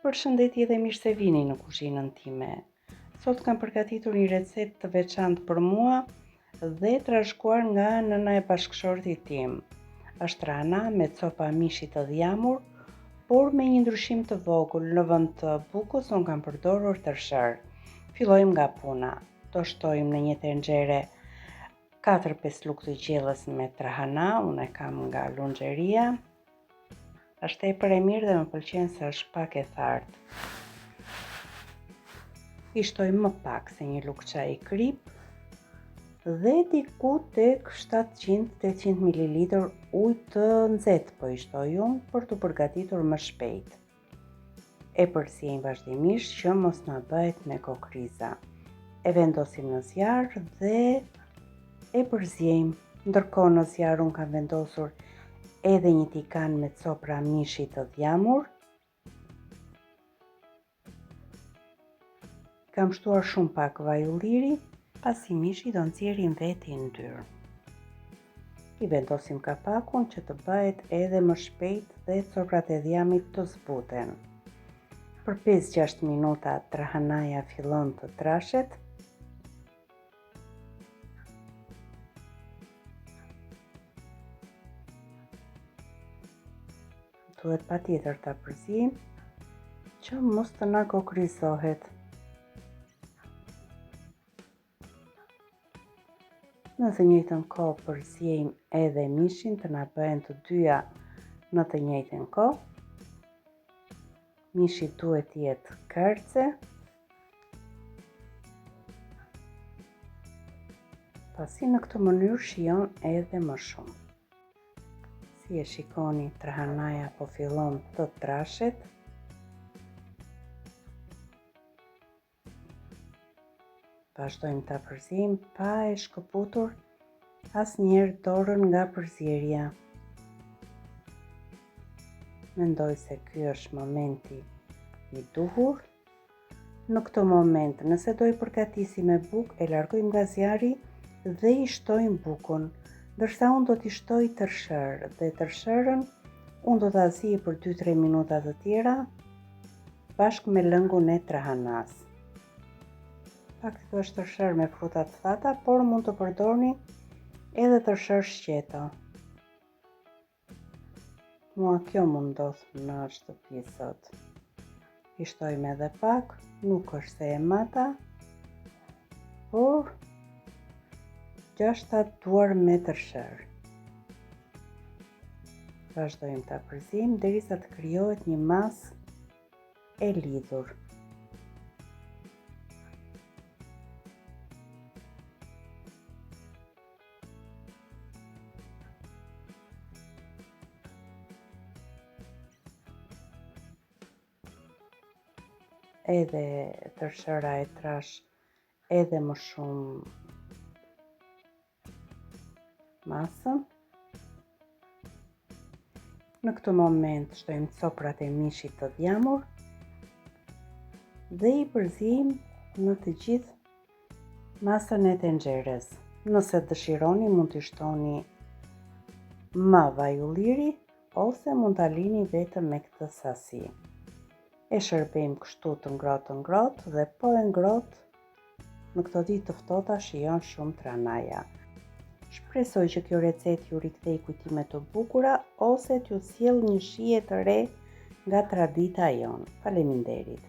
Përshëndetje dhe mirë se vini në kuzhinën time. Sot kam përgatitur një recetë të veçantë për mua dhe trashëguar nga nëna e bashkëshortit tim. Është rana me copa mishi të dhjamur, por me një ndryshim të vogël. Në vend të bukës unë kam përdorur tërshër. Fillojmë nga puna. Do shtojmë në një tenxhere 4-5 lugë të gjellës me trahana, unë e kam nga lunxheria. Është tepër e mirë dhe më pëlqen se është pak e thartë. I shtoj më pak se një lugë çaji krip dhe diku tek 700-800 ml ujë të nxehtë po i shtoj unë për të përgatitur më shpejt. E përziejm vazhdimisht që mos na bëhet me kokriza. E vendosim në zjarr dhe e përziejm. Ndërkohë në zjarr unë kam vendosur edhe një tikan me copra mishi të dhjamur. Kam shtuar shumë pak vaj ulliri, pasi mishi do nxjerrin veti yndyrë. I vendosim kapakun që të bëhet edhe më shpejt dhe coprat e dhjamit të zbuten. Për 5-6 minuta trahanaja fillon të trashet. Duhet patjetër ta përzijmë që mos të na kokrizohet. Në të njëjtën kohë përziejmë edhe mishin të na bëhen të dyja në të njëjtën kohë. Mishi duhet të jetë kërce. Pasi në këtë mënyrë shijon edhe më shumë. Si e shikoni, trahanaja po fillon të trashet. Vazhdojmë ta përzijmë pa e shkëputur asnjëherë dorën nga përzierja. Mendoj se ky është momenti i duhur. Në këtë moment, nëse do i përgatisim me bukë, e largojmë nga zjarri dhe i shtojmë bukën. Ndërsa unë do t'i shtoj tërshër dhe tërshërën unë do t'a zij për 2-3 minuta të tjera bashkë me lëngun e trahanas. Fakti është tërshër me fruta të thata, por mund të përdorni edhe tërshër shqeto. Mua kjo më ndodh në shtëpi sot. I shtojmë edhe pak, nuk është se e mata, por 6-7 duar me tërshër. Vazhdojmë ta përzijmë derisa të krijohet një masë e lidhur. Edhe tërshëra e trash edhe më shumë masën. Në këtë moment shtojmë coprat e mishit të dhjamur dhe i përzijmë në të gjithë masën e tenxheres. Nëse dëshironi mund t'i shtoni më vaj ulliri ose mund ta lini vetëm me këtë sasi. E shërbejmë kështu të ngrohtë dhe po e ngrohtë në këto ditë të ftohta shijon shumë trahanaja. Shpresoj që kjo recetë ju rikthej kujtime të bukura ose t'ju sjell një shije të re nga tradita jon. Faleminderit.